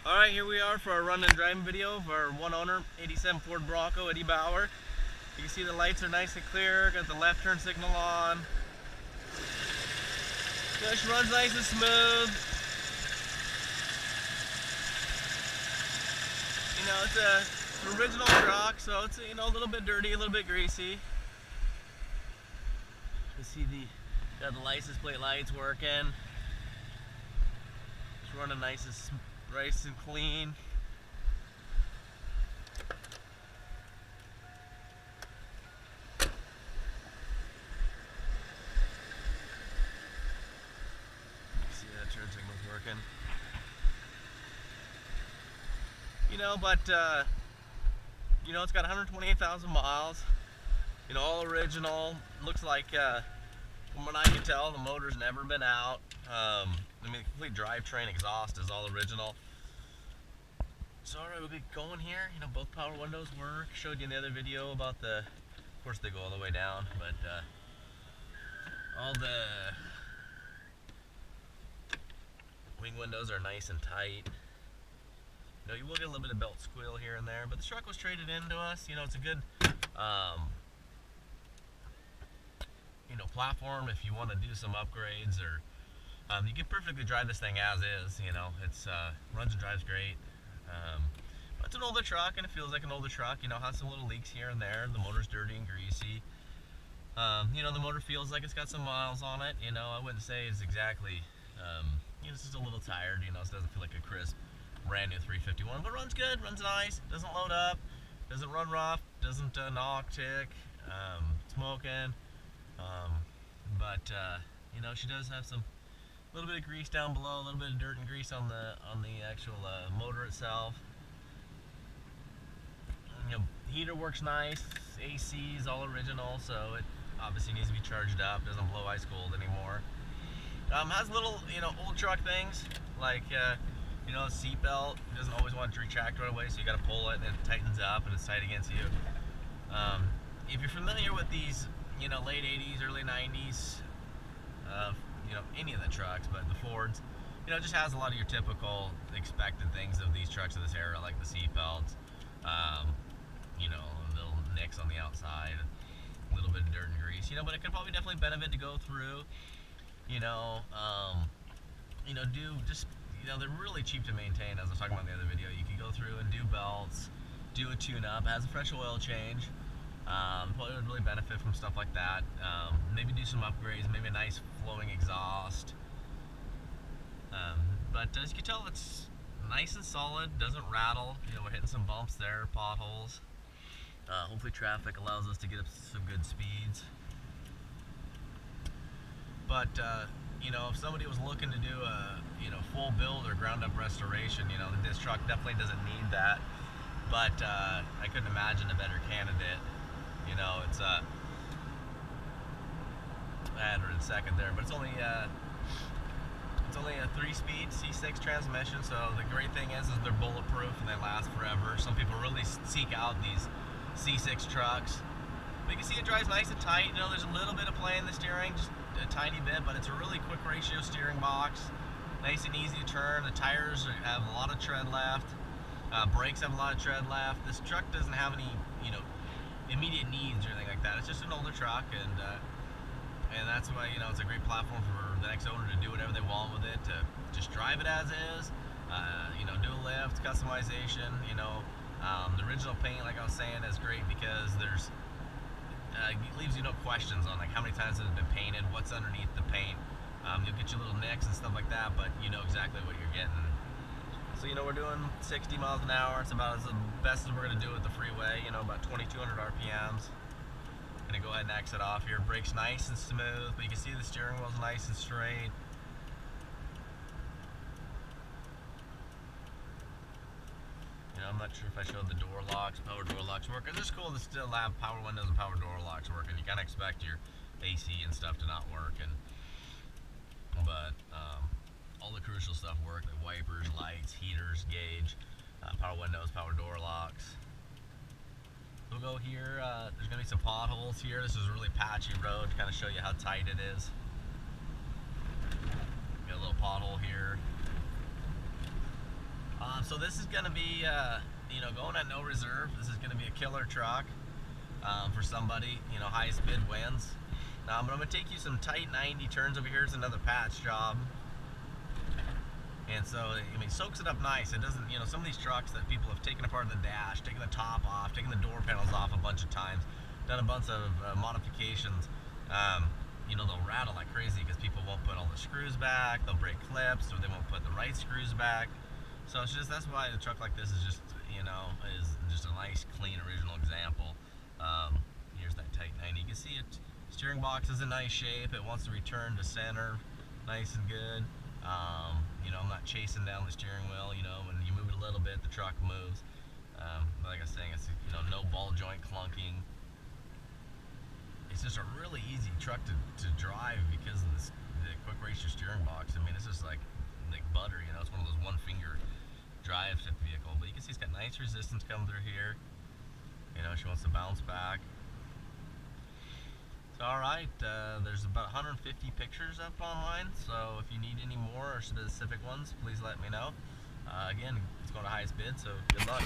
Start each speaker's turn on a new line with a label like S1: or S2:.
S1: Alright, here we are for our run and driving video of our one owner, 87 Ford Bronco, Eddie Bauer. You can see the lights are nice and clear, got the left turn signal on. Just runs nice and smooth. You know, it's an original truck, so it's a little bit dirty, a little bit greasy. You see got the license plate lights working. It's running nice and clean. See that turn signal's working. But it's got 128,000 miles. All original. Looks like, from what I can tell, the motor's never been out. The complete drivetrain exhaust is all original. So alright, we'll get going here. Both power windows work. Showed you in the other video about of course they go all the way down, but all the wing windows are nice and tight. You will get a little bit of belt squeal here and there, but the truck was traded into us. It's a good platform if you want to do some upgrades, or you can perfectly drive this thing as is. It's runs and drives great. But it's an older truck, and it feels like an older truck. Has some little leaks here and there. The motor's dirty and greasy. The motor feels like it's got some miles on it. I wouldn't say it's exactly, it's just a little tired. It doesn't feel like a crisp, brand new 351, but runs good, runs nice, doesn't load up, doesn't run rough, doesn't knock, tick, smoking. But she does have a little bit of grease down below, a little bit of dirt and grease on the actual motor itself. Heater works nice, AC is all original, so it obviously needs to be charged up, doesn't blow ice cold anymore. Has little, old truck things, like, seat belt. It doesn't always want to retract right away, so you got to pull it and it tightens up and it's tight against you. If you're familiar with these, late 80s, early 90s, any of the trucks, but the Fords, it just has a lot of your typical expected things of these trucks of this era, like the seat belts, little nicks on the outside, a little bit of dirt and grease, but it could probably definitely benefit to go through, they're really cheap to maintain, as I was talking about in the other video. You can go through and do belts, do a tune-up, has a fresh oil change. Probably would really benefit from stuff like that. Maybe do some upgrades, maybe a nice flowing exhaust. But as you can tell, it's nice and solid, doesn't rattle. We're hitting some bumps there, potholes. Hopefully traffic allows us to get up some good speeds. But if somebody was looking to do a full build or ground up restoration, this truck definitely doesn't need that. But I couldn't imagine a better candidate. It's I had her in second there, but it's only a 3-speed C6 transmission. So the great thing is they're bulletproof and they last forever. Some people really seek out these C6 trucks. But you can see it drives nice and tight. There's a little bit of play in the steering, just a tiny bit, but it's a really quick ratio steering box. Nice and easy to turn. The tires have a lot of tread left. Brakes have a lot of tread left. This truck doesn't have any, immediate needs or anything like that. It's just an older truck, and that's why, it's a great platform for the next owner to do whatever they want with it, to just drive it as is, do a lift, customization, the original paint, like I was saying, is great because it leaves you no questions on, like, how many times it has been painted, what's underneath the paint. You'll get your little nicks and stuff like that, but you know exactly what you're getting. So, we're doing 60 miles an hour. It's about the best as we're going to do with the freeway, about 2,200 RPMs. Going to go ahead and exit off here. Brakes nice and smooth, but you can see the steering wheel's nice and straight. I'm not sure if I showed the door locks, power door locks working. It's just cool to still have power windows and power door locks working. You kind of expect your AC and stuff to not work, but all the crucial stuff work, like wipers, lights, heaters, gauge, power windows, power door locks. We'll go here. There's going to be some potholes here. This is a really patchy road to kind of show you how tight it is. Got a little pothole here. So this is going to be, you know, going at no reserve. This is going to be a killer truck for somebody. You know, highest bid wins. But I'm going to take you some tight 90 turns over here. It's another patch job. And so, I mean, soaks it up nice. It doesn't, you know, some of these trucks that people have taken apart the dash, taken the top off, taken the door panels off a bunch of times, done a bunch of modifications, you know, they'll rattle like crazy because people won't put all the screws back, they'll break clips, or they won't put the right screws back. So it's just, that's why a truck like this is just, you know, is just a nice, clean, original example. Here's that tight 90. You can see it, steering box is in nice shape. It wants to return to center, nice and good. You know, I'm not chasing down the steering wheel. You know, when you move it a little bit, the truck moves. Like I was saying, it's, you know, no ball joint clunking. It's just a really easy truck to drive because of the quick ratio steering box. I mean, it's just like butter, you know. It's one of those one finger drive type vehicle. But you can see it's got nice resistance coming through here. You know, she wants to bounce back. So, alright, there's about 150 pictures up online, so if you need any more or specific ones, please let me know. Again, it's going to highest bid, so good luck.